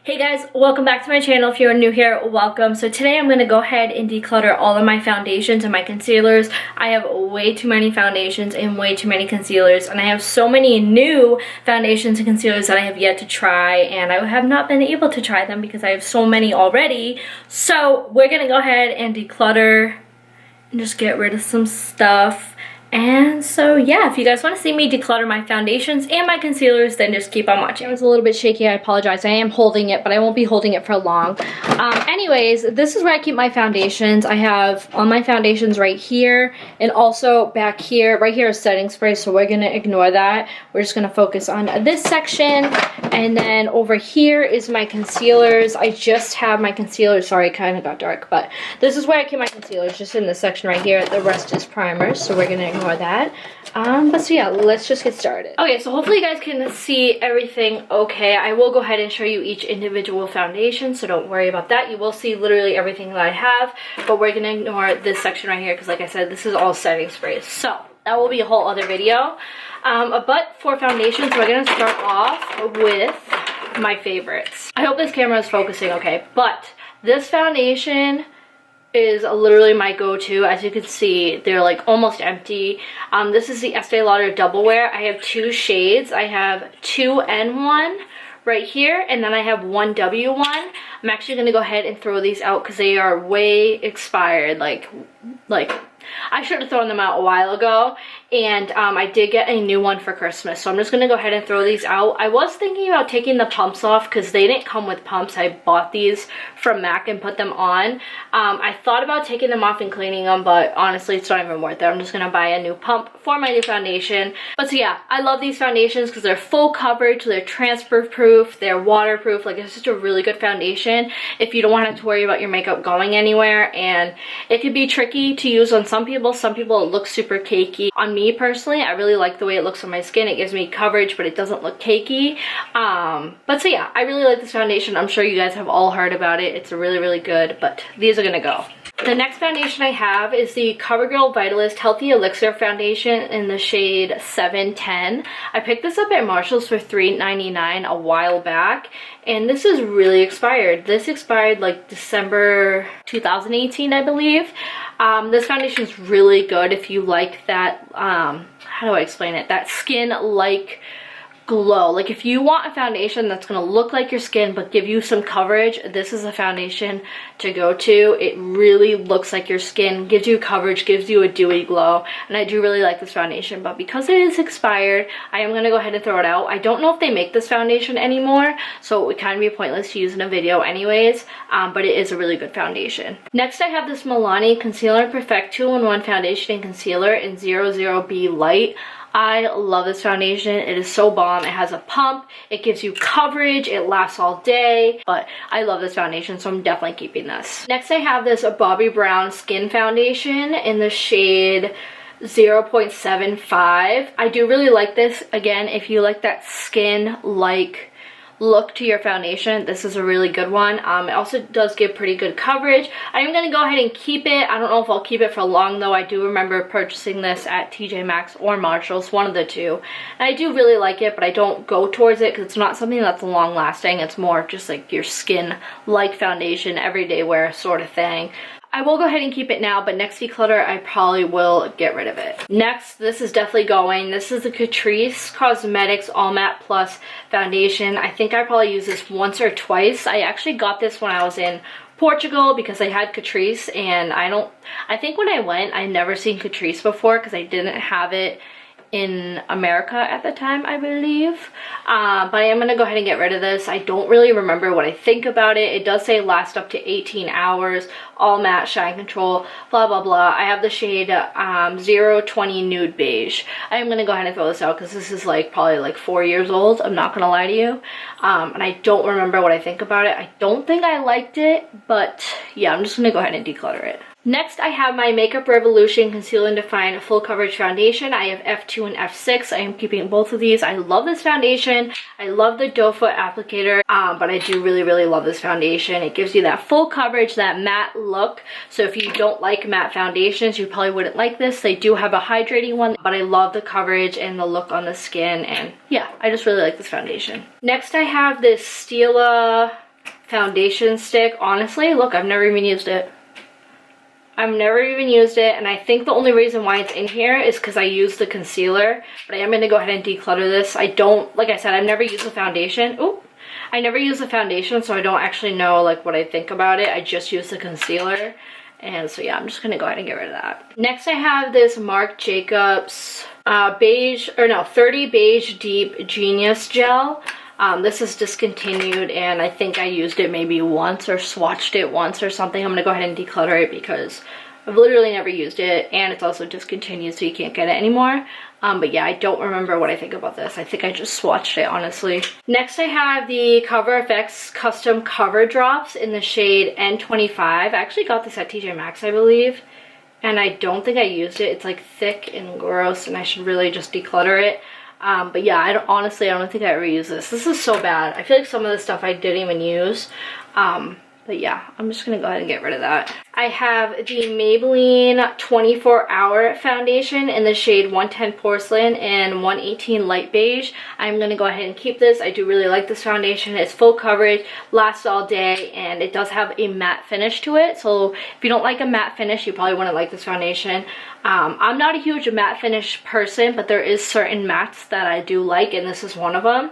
Hey guys, welcome back to my channel. If you're new here, welcome. So today I'm going to go ahead and declutter all of my foundations and my concealers. I have way too many foundations and way too many concealers, and I have so many new foundations and concealers that I have yet to try, and I have not been able to try them because I have so many already. So we're going to go ahead and declutter and just get rid of some stuff. And so yeah, if you guys want to see me declutter my foundations and my concealers, then just keep on watching. It was a little bit shaky, I apologize. I am holding it, but I won't be holding it for long. Anyways, this is where I keep my foundations. I have all my foundations right here, and also back here. Right here is setting spray, so we're gonna ignore that. We're just gonna focus on this section. And then over here is my concealers. I just have my concealers. Sorry, it kind of got dark, but this is where I keep my concealers, just in this section right here. The rest is primers, so we're gonna ignore that. But so yeah, let's just get started. Okay, so hopefully you guys can see everything okay. I will go ahead and show you each individual foundation, so don't worry about that. You will see literally everything that I have, but we're gonna ignore this section right here because, like I said, this is all setting sprays. So that will be a whole other video. But for foundations, we're gonna start off with my favorites. I hope this camera is focusing okay, but this foundation is literally my go-to. As you can see, they're like almost empty. This is the Estee Lauder Double Wear. I have two shades. I have 2N1 right here, and then I have 1W1. I'm actually gonna go ahead and throw these out because they are way expired. Like I should have thrown them out a while ago, and I did get a new one for Christmas, so I'm just gonna go ahead and throw these out. I was thinking about taking the pumps off because they didn't come with pumps. I bought these from MAC and put them on. I thought about taking them off and cleaning them, but honestly it's not even worth it. I'm just gonna buy a new pump for my new foundation. But so yeah, I love these foundations because they're full coverage, they're transfer proof, they're waterproof. Like, it's just a really good foundation if you don't want to have to worry about your makeup going anywhere. And it could be tricky to use on some people. Some people it looks super cakey. On me personally, I really like the way it looks on my skin. It gives me coverage, but it doesn't look cakey. But so yeah, I really like this foundation. I'm sure you guys have all heard about it. It's really good, but these are gonna go. The next foundation I have is the CoverGirl Vitalist Healthy Elixir Foundation in the shade 710. I picked this up at Marshall's for $3.99 a while back, and this is really expired. This expired like December 2018, I believe. This foundation is really good if you like that, how do I explain it? That skin-like glow. Like, if you want a foundation that's gonna look like your skin but give you some coverage, this is a foundation to go to. It really looks like your skin, gives you coverage, gives you a dewy glow, and I do really like this foundation. But because it is expired, I am gonna go ahead and throw it out. I don't know if they make this foundation anymore, so it would kind of be pointless to use in a video anyways, but it is a really good foundation. Next, I have this Milani Concealer Perfect 2-in-1 Foundation and Concealer in 00B Light. I love this foundation. It is so bomb. It has a pump. It gives you coverage. It lasts all day. But I love this foundation, so I'm definitely keeping this. Next, I have this Bobbi Brown Skin Foundation in the shade 0.75. I do really like this. Again, if you like that skin-like look to your foundation, this is a really good one. It also does give pretty good coverage. I am going to go ahead and keep it. I don't know if I'll keep it for long though. I do remember purchasing this at TJ Maxx or Marshall's, one of the two. And I do really like it, but I don't go towards it because it's not something that's long lasting. It's more just like your skin like foundation, everyday wear sort of thing. I will go ahead and keep it now, but next declutter, I probably will get rid of it. Next, this is definitely going. This is the Catrice Cosmetics All Matte Plus Foundation. I think I probably used this once or twice. I actually got this when I was in Portugal because I had Catrice, and I think when I went, I'd never seen Catrice before because I didn't have it in America at the time, I believe. But I am gonna go ahead and get rid of this. I don't really remember what I think about it. It does say last up to 18 hours, all matte, shine control, blah blah blah. I have the shade 020 Nude Beige. I am gonna go ahead and throw this out because this is like probably like 4 years old. I'm not gonna lie to you. And I don't remember what I think about it. I don't think I liked it, but yeah, I'm just gonna go ahead and declutter it. Next, I have my Makeup Revolution Conceal and Define Full Coverage Foundation. I have F2 and F6. I am keeping both of these. I love this foundation. I love the doe foot applicator, but I do really love this foundation. It gives you that full coverage, that matte look. So if you don't like matte foundations, you probably wouldn't like this. They do have a hydrating one, but I love the coverage and the look on the skin, and yeah, I just really like this foundation. Next, I have this Stila foundation stick. Honestly, look, I've never even used it. I've never even used it, and I think the only reason why it's in here is because I used the concealer, but I am going to go ahead and declutter this. I don't, like I said, I've never used the foundation. Ooh, I never use the foundation, so I don't actually know like what I think about it. I just use the concealer, and so yeah, I'm just going to go ahead and get rid of that. Next, I have this Marc Jacobs 30 Beige Deep Genius Gel. This is discontinued, and I think I used it maybe once or swatched it once or something. I'm gonna go ahead and declutter it because I've literally never used it, and it's also discontinued, so you can't get it anymore. But yeah, I don't remember what I think about this. I think I just swatched it, honestly. Next, I have the Cover FX Custom Cover Drops in the shade N25. I actually got this at TJ Maxx, I believe, and I don't think I used it. It's like thick and gross, and I should really just declutter it. But yeah, honestly, I don't think I ever use this. This is so bad. I feel like some of the stuff I didn't even use. But yeah, I'm just gonna go ahead and get rid of that. I have the Maybelline 24 Hour Foundation in the shade 110 Porcelain and 118 Light Beige. I'm gonna go ahead and keep this. I do really like this foundation. It's full coverage, lasts all day, and it does have a matte finish to it. So if you don't like a matte finish, you probably wouldn't like this foundation. I'm not a huge matte finish person, but there is certain mattes that I do like, and this is one of them.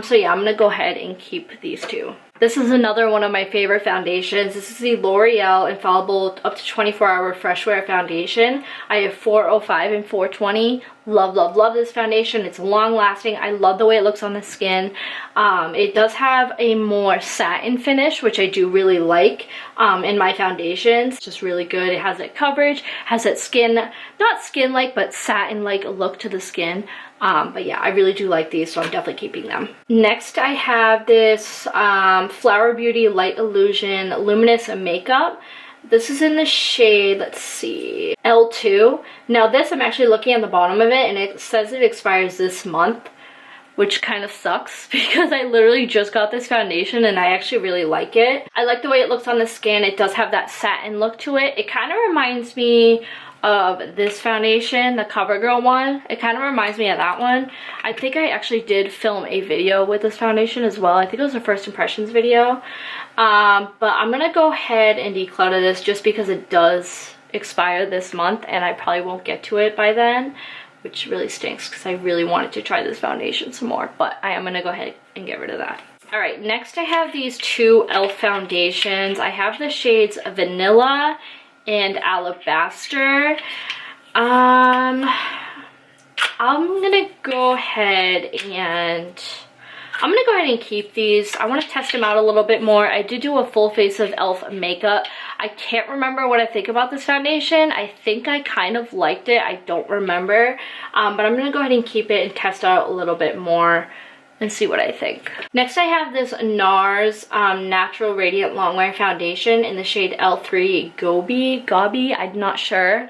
So yeah, I'm gonna go ahead and keep these two. This is another one of my favorite foundations. This is the L'Oreal Infallible Up to 24 Hour Fresh Wear Foundation. I have 405 and 420. Love, love, love this foundation. It's long lasting. I love the way it looks on the skin. It does have a more satin finish, which I do really like in my foundations. It's just really good. It has that coverage, has that skin, not skin-like, but satin-like look to the skin. But yeah, I really do like these, so I'm definitely keeping them. Next, I have this Flower Beauty Light Illusion Luminous Makeup. This is in the shade, let's see, L2. Now this, I'm actually looking at the bottom of it, and it says it expires this month, which kind of sucks because I literally just got this foundation and I actually really like it. I like the way it looks on the skin. It does have that satin look to it. It kind of reminds me of this foundation, the CoverGirl one. It kind of reminds me of that one. I think I actually did film a video with this foundation as well. I think it was a first impressions video. But I'm gonna go ahead and declutter this just because it does expire this month and I probably won't get to it by then, which really stinks because I really wanted to try this foundation some more, but I am gonna go ahead and get rid of that. All right, next I have these two e.l.f. foundations. I have the shades Vanilla and Alabaster. I'm gonna go ahead and keep these. I want to test them out a little bit more. I did do a full face of e.l.f. makeup. I can't remember what I think about this foundation. I think I kind of liked it. I don't remember. But I'm gonna go ahead and keep it and test out a little bit more and see what I think. Next, I have this NARS Natural Radiant Longwear Foundation in the shade L3 Gobi, I'm not sure.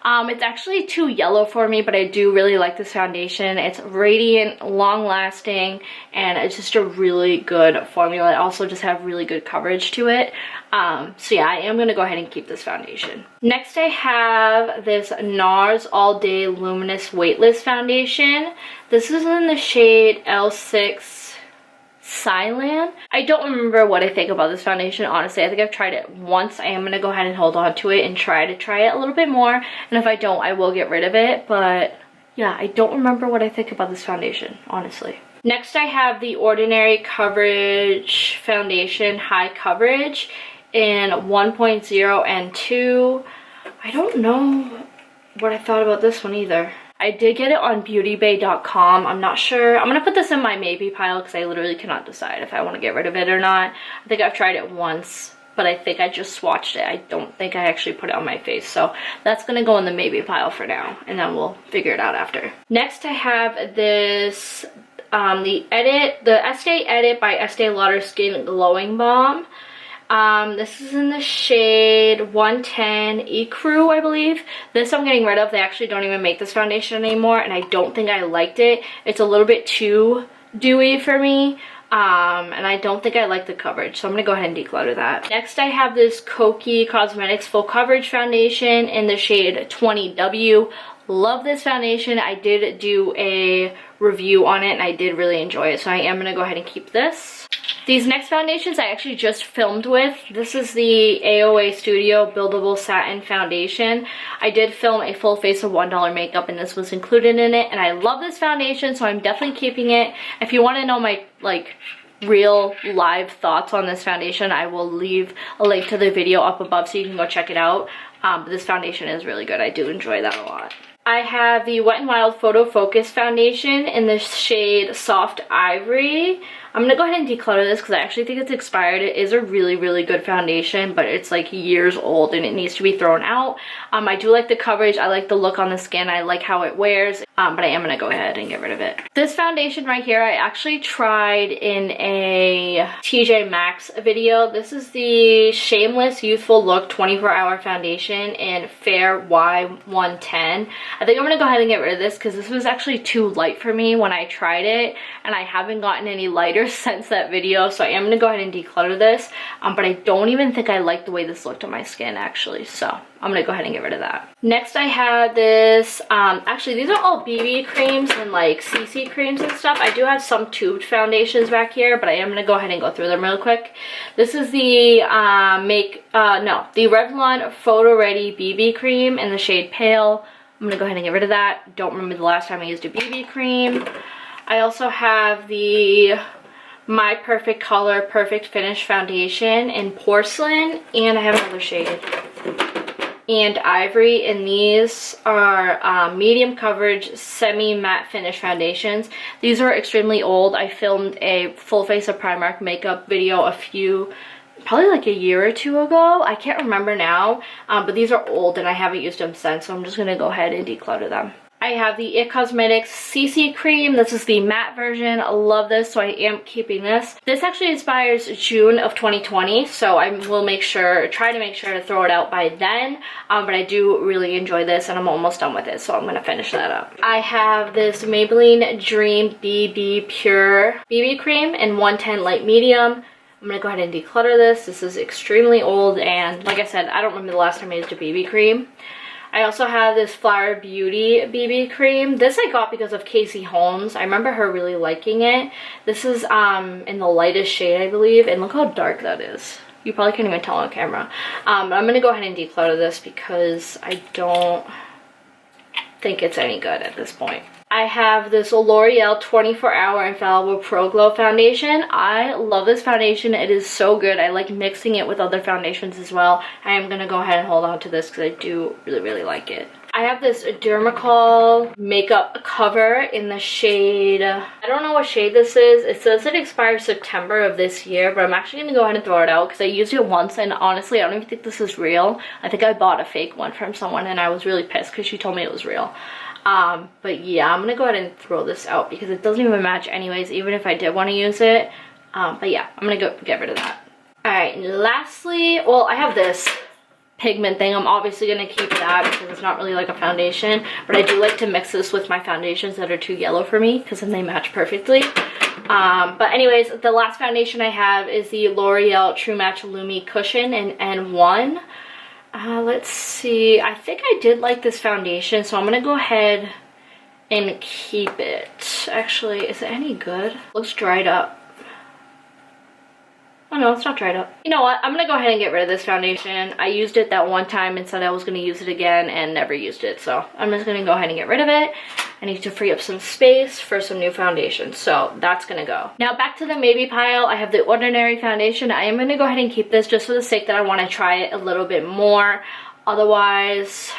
It's actually too yellow for me, but I do really like this foundation. It's radiant, long-lasting, and it's just a really good formula. It also just have really good coverage to it. So yeah, I am gonna go ahead and keep this foundation. Next, I have this NARS All Day Luminous Weightless Foundation. This is in the shade L6 Cyan. I don't remember what I think about this foundation, honestly. I think I've tried it once. I am going to go ahead and hold on to it and try it a little bit more. And if I don't, I will get rid of it. But yeah, I don't remember what I think about this foundation, honestly. Next, I have the Ordinary Coverage Foundation High Coverage in 1.0 and 2. I don't know what I thought about this one either. I did get it on beautybay.com. I'm not sure. I'm going to put this in my maybe pile because I literally cannot decide if I want to get rid of it or not. I think I've tried it once, but I think I just swatched it. I don't think I actually put it on my face. So that's going to go in the maybe pile for now, and then we'll figure it out after. Next, I have this, the Estee Edit by Estee Lauder Skin Glowing Balm. This is in the shade 110 Ecru, I believe. This I'm getting rid of. They actually don't even make this foundation anymore, and I don't think I liked it. It's a little bit too dewy for me, and I don't think I like the coverage, so I'm gonna go ahead and declutter that. Next, I have this Kokie Cosmetics Full Coverage Foundation in the shade 20W. Love this foundation. I did do a review on it, and I did really enjoy it, so I am gonna go ahead and keep this. These next foundations I actually just filmed with. This is the AOA Studio Buildable Satin Foundation. I did film a full face of $1 makeup and this was included in it, and I love this foundation, so I'm definitely keeping it. If you want to know my real live thoughts on this foundation, I will leave a link to the video up above so you can go check it out. But this foundation is really good. I do enjoy that a lot. I have the Wet n Wild Photo Focus Foundation in the shade Soft Ivory. I'm going to go ahead and declutter this because I actually think it's expired. It is a really, really good foundation, but it's like years old and it needs to be thrown out. I do like the coverage. I like the look on the skin. I like how it wears, but I am going to go ahead and get rid of it. This foundation right here, I actually tried in a TJ Maxx video. This is the Shameless Youthful Look 24-Hour Foundation in Fair Y110. I think I'm going to go ahead and get rid of this because this was actually too light for me when I tried it, and I haven't gotten any lighter since that video, so I am going to go ahead and declutter this, but I don't even think I like the way this looked on my skin actually, so I'm going to go ahead and get rid of that. Next I have this, actually these are all BB creams and like CC creams and stuff. I do have some tubed foundations back here, but I am going to go ahead and go through them real quick. This is the the Revlon Photo Ready BB cream in the shade Pale. I'm going to go ahead and get rid of that. Don't remember the last time I used a BB cream. I also have the My Perfect Color Perfect Finish Foundation in Porcelain, and I have another shade, and Ivory, and these are medium coverage semi matte finish foundations. These are extremely old. I filmed a full face of Primark makeup video probably like a year or two ago. I can't remember now, but these are old and I haven't used them since, so I'm just going to go ahead and declutter them. I have the IT Cosmetics CC cream. This is the matte version. I love this, so I am keeping this. This actually expires June of 2020, so I will try to make sure to throw it out by then. But I do really enjoy this and I'm almost done with it, so I'm going to finish that up. I have this Maybelline Dream BB Pure BB cream in 110 light medium. I'm going to go ahead and declutter this. This is extremely old, and like I said, I don't remember the last time I used a BB cream. I also have this Flower Beauty BB cream. This I got because of Casey Holmes. I remember her really liking it. This is in the lightest shade, I believe, and look how dark that is. You probably can't even tell on camera. But I'm going to go ahead and declutter this because I don't think it's any good at this point. I have this L'Oreal 24-Hour Infallible Pro Glow Foundation. I love this foundation. It is so good. I like mixing it with other foundations as well. I am going to go ahead and hold on to this because I do really, really like it. I have this Dermacol makeup cover in the shade, I don't know what shade this is. It says it expires September of this year, but I'm actually going to go ahead and throw it out because I used it once, and honestly, I don't even think this is real. I think I bought a fake one from someone and I was really pissed because she told me it was real. But yeah, I'm gonna go ahead and throw this out because it doesn't even match anyways, even if I did want to use it. But yeah, I'm gonna go get rid of that. Alright, and lastly, well, I have this pigment thing. I'm obviously gonna keep that because it's not really like a foundation, but I do like to mix this with my foundations that are too yellow for me because then they match perfectly. But anyways, the last foundation I have is the L'Oreal True Match Lumi Cushion in N1. Let's see, I think I did like this foundation, so I'm gonna go ahead and keep it. Actually, is it any good? Looks dried up. Oh no, it's not dried up. You know what, I'm gonna go ahead and get rid of this foundation. I used it that one time and said I was gonna use it again and never used it, so I'm just gonna go ahead and get rid of it. I need to free up some space for some new foundation, so that's gonna go. Now back to the maybe pile. I have the Ordinary foundation. I am gonna go ahead and keep this just for the sake that I want to try it a little bit more. Otherwise,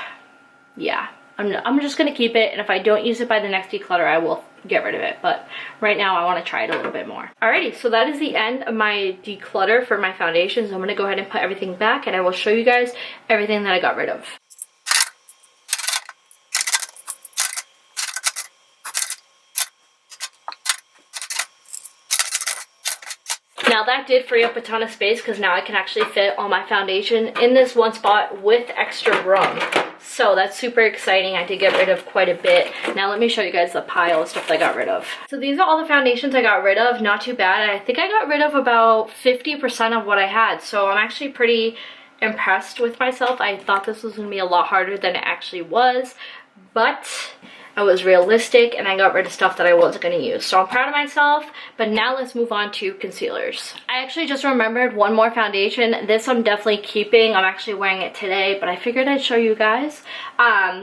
yeah, I'm just gonna keep it, and if I don't use it by the next declutter, I will get rid of it, but right now I want to try it a little bit more. Alrighty, so that is the end of my declutter for my foundations. I'm gonna go ahead and put everything back, and I will show you guys everything that I got rid of. Now that did free up a ton of space because now I can actually fit all my foundation in this one spot with extra room. So that's super exciting. I did get rid of quite a bit. Now let me show you guys the pile of stuff I got rid of. So these are all the foundations I got rid of. Not too bad. I think I got rid of about 50% of what I had. So I'm actually pretty impressed with myself. I thought this was going to be a lot harder than it actually was. But I was realistic, and I got rid of stuff that I wasn't going to use. So I'm proud of myself, but now let's move on to concealers. I actually just remembered one more foundation. This I'm definitely keeping. I'm actually wearing it today, but I figured I'd show you guys.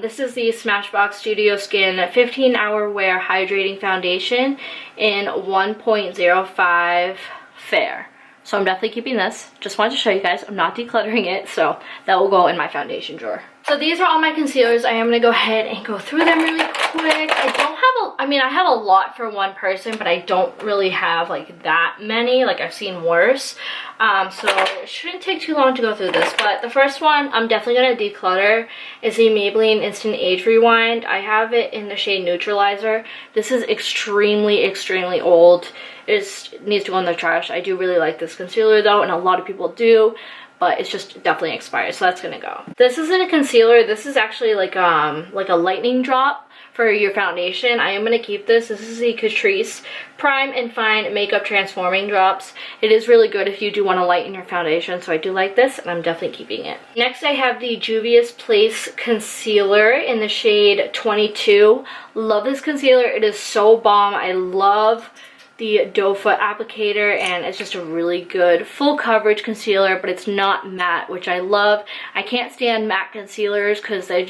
This is the Smashbox Studio Skin 15-Hour Wear Hydrating Foundation in 1.05 Fair. So I'm definitely keeping this. Just wanted to show you guys. I'm not decluttering it, so that will go in my foundation drawer. So these are all my concealers. I am going to go ahead and go through them really quick. I don't have I have a lot for one person, but I don't really have like that many. Like I've seen worse. So it shouldn't take too long to go through this. But the first one I'm definitely going to declutter is the Maybelline Instant Age Rewind. I have it in the shade Neutralizer. This is extremely, extremely old. It needs to go in the trash. I do really like this concealer though, and a lot of people do. But it's just definitely expired, so that's gonna go. This isn't a concealer. This is actually like a lightning drop for your foundation. I am gonna keep this. This is the Catrice Prime and Fine Makeup Transforming Drops. It is really good if you do want to lighten your foundation, so I do like this, and I'm definitely keeping it. Next, I have the Juvia's Place Concealer in the shade 22. Love this concealer. It is so bomb. I love the doe foot applicator, and it's just a really good full coverage concealer, but it's not matte, which I love. I can't stand matte concealers because they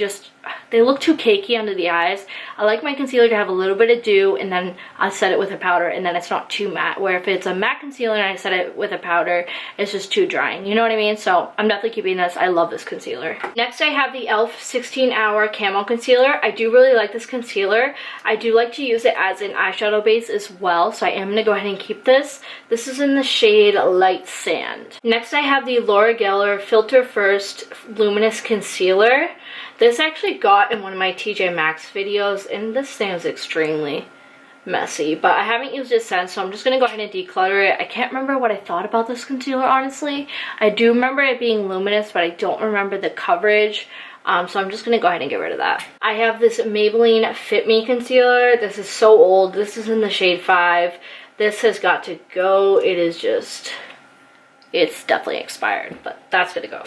look too cakey under the eyes. I like my concealer to have a little bit of dew, and then I set it with a powder, and then it's not too matte, where if it's a matte concealer and I set it with a powder, it's just too drying, you know what I mean? So I'm definitely keeping this. I love this concealer. Next, I have the e.l.f. 16-Hour Camo Concealer. I do really like this concealer. I do like to use it as an eyeshadow base as well, so I am going to go ahead and keep this. This is in the shade Light Sand. Next, I have the Laura Geller Filter First Luminous Concealer. This I actually got in one of my TJ Maxx videos, and this thing is extremely messy, but I haven't used it since, so I'm just going to go ahead and declutter it. I can't remember what I thought about this concealer, honestly. I do remember it being luminous, but I don't remember the coverage, so I'm just going to go ahead and get rid of that. I have this Maybelline Fit Me Concealer. This is so old. This is in the shade 5. This has got to go. It's definitely expired, but that's going to go.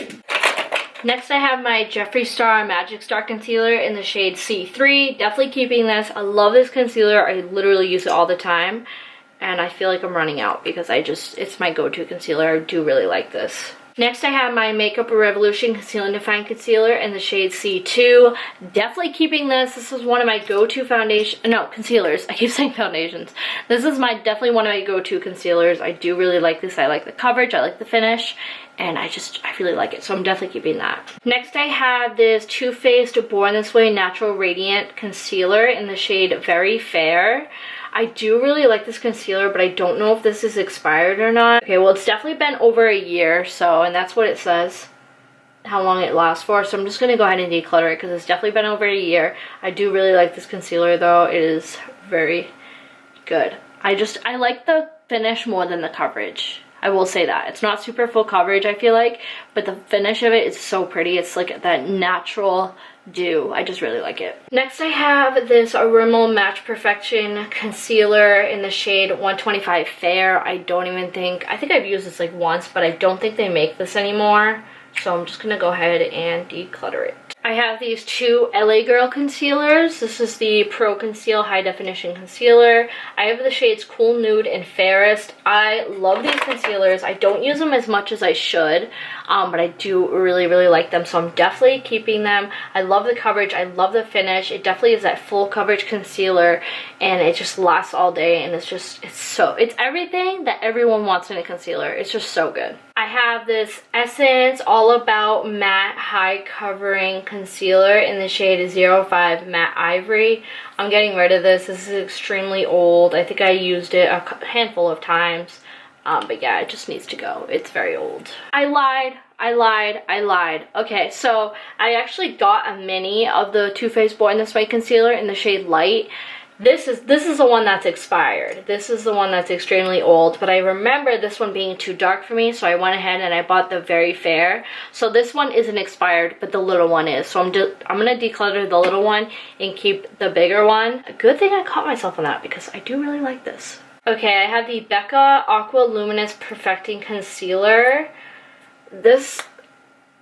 Next, I have my Jeffree Star Magic Star Concealer in the shade C3. Definitely keeping this. I love this concealer. I literally use it all the time. And I feel like I'm running out because it's my go-to concealer. I do really like this. Next, I have my Makeup Revolution Conceal and Define Concealer in the shade C2. Definitely keeping this. This is one of my go-to concealers. I keep saying foundations. This is definitely one of my go-to concealers. I do really like this. I like the coverage. I like the finish. And I really like it, so I'm definitely keeping that. Next, I have this Too Faced Born This Way Natural Radiant Concealer in the shade Very Fair. I do really like this concealer, but I don't know if this is expired or not. Okay, well, it's definitely been over a year, and that's what it says, how long it lasts for. So I'm just going to go ahead and declutter it because it's definitely been over a year. I do really like this concealer, though. It is very good. I like the finish more than the coverage. I will say that. It's not super full coverage, I feel like, but the finish of it is so pretty. It's like that natural dew. I just really like it. Next, I have this Rimmel Match Perfection Concealer in the shade 125 Fair. I think I've used this like once, but I don't think they make this anymore. So I'm just going to go ahead and declutter it. I have these two LA Girl concealers. This is the Pro Conceal High Definition Concealer. I have the shades Cool Nude and Fairest. I love these concealers. I don't use them as much as I should, but I do really, really like them, so I'm definitely keeping them. I love the coverage. I love the finish. It definitely is that full coverage concealer, and it just lasts all day, and it's everything that everyone wants in a concealer. It's just so good. I have this Essence All About Matte High Covering Concealer in the shade 05 Matte Ivory. I'm getting rid of this. This is extremely old. I think I used it a handful of times. But yeah, it just needs to go. It's very old. I lied. Okay, so I actually got a mini of the Too Faced Born This Way concealer in the shade Light. This is the one that's expired. This is the one that's extremely old, but I remember this one being too dark for me, so I went ahead and I bought the Very Fair. So this one isn't expired, but the little one is. So I'm gonna declutter the little one and keep the bigger one. A good thing I caught myself on that because I do really like this. Okay, I have the Becca Aqua Luminous Perfecting Concealer. This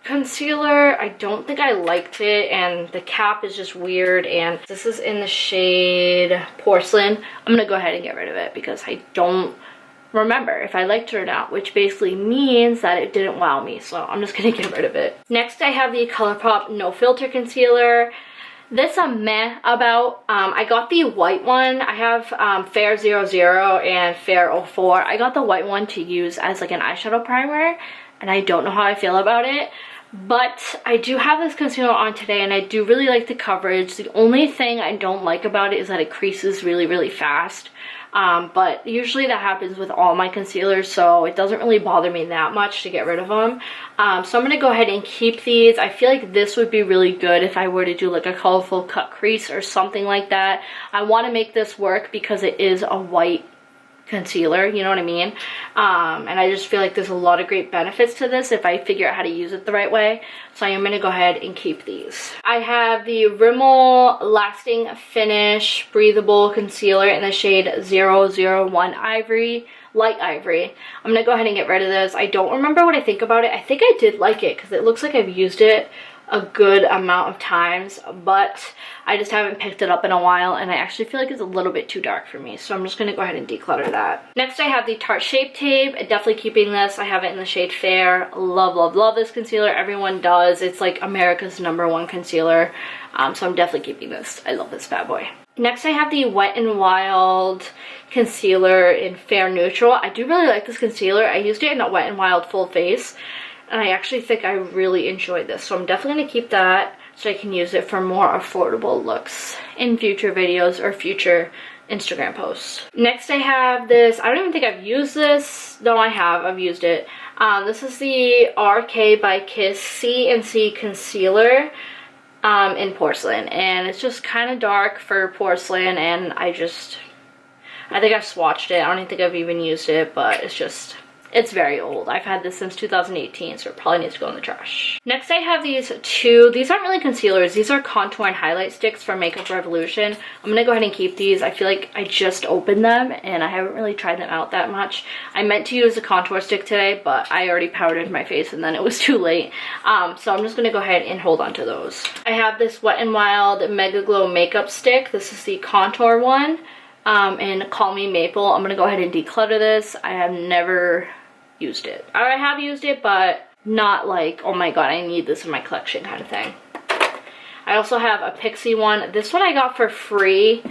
concealer. I don't think I liked it, and the cap is just weird, and this is in the shade Porcelain. I'm gonna go ahead and get rid of it because I don't remember if I liked it or not, which basically means that it didn't wow me, so I'm just gonna get rid of it. Next, I have the ColourPop No Filter Concealer. This I'm meh about. I got the white one. I have Fair 00 and Fair 04. I got the white one to use as like an eyeshadow primer, and I don't know how I feel about it. But I do have this concealer on today, and I do really like the coverage. The only thing I don't like about it is that it creases really, really fast. But usually that happens with all my concealers, so it doesn't really bother me that much to get rid of them. So I'm going to go ahead and keep these. I feel like this would be really good if I were to do like a colorful cut crease or something like that. I want to make this work because it is a white concealer, you know what I mean? And I just feel like there's a lot of great benefits to this if I figure out how to use it the right way. So I am going to go ahead and keep these. I have the Rimmel Lasting Finish Breathable Concealer in the shade 001 Ivory, Light Ivory. I'm going to go ahead and get rid of this. I don't remember what I think about it. I think I did like it because it looks like I've used it a good amount of times, but I just haven't picked it up in a while, and I actually feel like it's a little bit too dark for me, so I'm just going to go ahead and declutter that. Next, I have the Tarte Shape Tape. Definitely keeping this. I have it in the shade Fair. Love, love, love this concealer. Everyone does. It's like America's #1 concealer, so I'm definitely keeping this. I love this bad boy. Next, I have the Wet n Wild concealer in Fair Neutral. I do really like this concealer. I used it in a Wet n Wild full face, and I actually think I really enjoyed this, so I'm definitely going to keep that so I can use it for more affordable looks in future videos or future Instagram posts. Next, I have this. I don't even think I've used this. No, I have. I've used it. This is the RK by Kiss C&C Concealer in Porcelain, and it's just kind of dark for Porcelain, and I think I've swatched it. I don't even think I've even used it, but it's very old. I've had this since 2018, so it probably needs to go in the trash. Next, I have these two. These aren't really concealers. These are contour and highlight sticks from Makeup Revolution. I'm going to go ahead and keep these. I feel like I just opened them, and I haven't really tried them out that much. I meant to use a contour stick today, but I already powdered my face, and then it was too late. So I'm just going to go ahead and hold on to those. I have this Wet n Wild Mega Glow Makeup Stick. This is the contour one, and Call Me Maple. I'm going to go ahead and declutter this. I have never used it. I have used it, but not like, oh my god, I need this in my collection kind of thing. I also have a Pixie one. This one I got for free.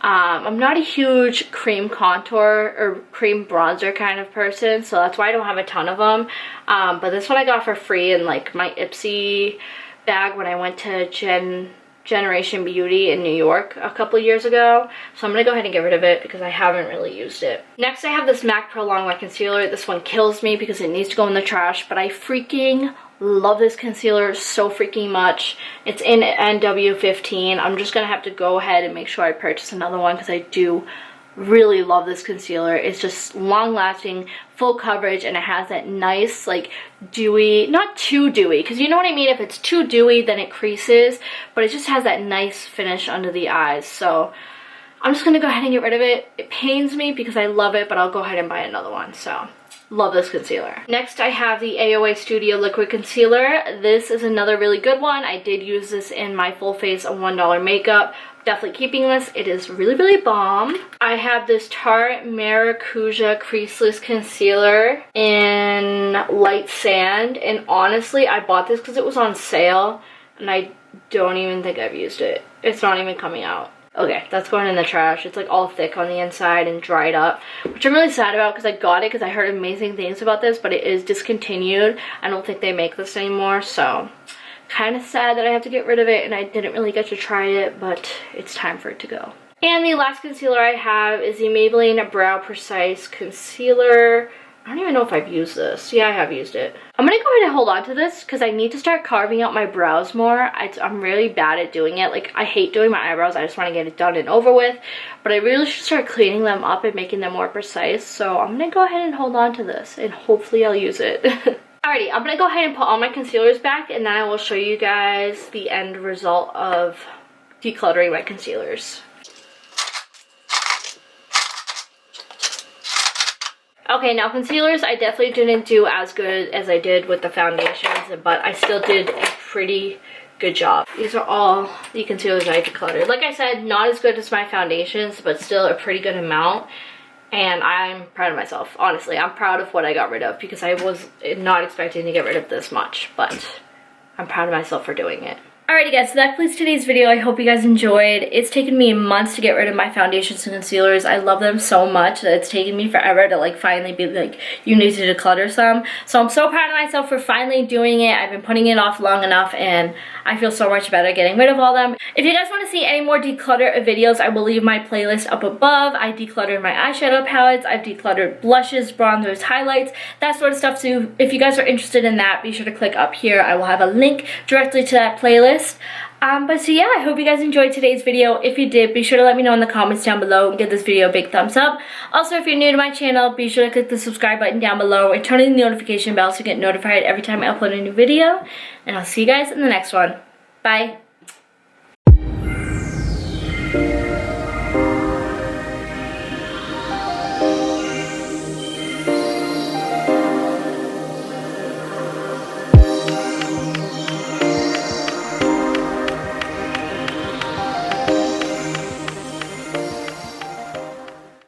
I'm not a huge cream contour or cream bronzer kind of person, so that's why I don't have a ton of them. But this one I got for free in like my Ipsy bag when I went to Generation Beauty in New York a couple years ago, so I'm gonna go ahead and get rid of it because I haven't really used it. Next, I have this MAC Pro Longwear Concealer. This one kills me because it needs to go in the trash, but I freaking love this concealer so freaking much. It's in NW15. I'm just gonna have to go ahead and make sure I purchase another one because I do really love this concealer. It's just long lasting, full coverage, and it has that nice like dewy, not too dewy, because you know what I mean, if it's too dewy then it creases, but it just has that nice finish under the eyes. So I'm just gonna go ahead and get rid of it. It pains me because I love it, but I'll go ahead and buy another one. So love this concealer. Next, I have the AOA Studio Liquid Concealer. This is another really good one. I did use this in my full face of $1 makeup. Definitely keeping this. It is really, really bomb. I have this Tarte Maracuja Creaseless Concealer in Light Sand, and honestly, I bought this because it was on sale, and I don't even think I've used it. It's not even coming out. Okay, that's going in the trash. It's like all thick on the inside and dried up, which I'm really sad about because I got it because I heard amazing things about this, but it is discontinued. I don't think they make this anymore, so kind of sad that I have to get rid of it, and I didn't really get to try it, but it's time for it to go. And the last concealer I have is the Maybelline Brow Precise Concealer. I don't even know if I've used this. Yeah, I have used it. I'm gonna go ahead and hold on to this because I need to start carving out my brows more. I'm really bad at doing it. Like, I hate doing my eyebrows. I just want to get it done and over with, but I really should start cleaning them up and making them more precise. So I'm gonna go ahead and hold on to this, and hopefully I'll use it. Alrighty, I'm gonna go ahead and put all my concealers back, and then I will show you guys the end result of decluttering my concealers. Okay, now concealers, I definitely didn't do as good as I did with the foundations, but I still did a pretty good job. These are all the concealers I decluttered. Like I said, not as good as my foundations, but still a pretty good amount. And I'm proud of myself. Honestly, I'm proud of what I got rid of because I was not expecting to get rid of this much, but I'm proud of myself for doing it. Alrighty guys, so that concludes today's video. I hope you guys enjoyed. It's taken me months to get rid of my foundations and concealers. I love them so much that it's taken me forever to like finally be like, you need to declutter some. So I'm so proud of myself for finally doing it. I've been putting it off long enough and I feel so much better getting rid of all them. If you guys want to see any more declutter videos, I will leave my playlist up above. I decluttered my eyeshadow palettes. I've decluttered blushes, bronzers, highlights, that sort of stuff. So if you guys are interested in that, be sure to click up here. I will have a link directly to that playlist. But so yeah, I hope you guys enjoyed today's video. If you did, be sure to let me know in the comments down below and give this video a big thumbs up. Also, if you're new to my channel, be sure to click the subscribe button down below and turn on the notification bell so you get notified every time I upload a new video. And I'll see you guys in the next one. Bye.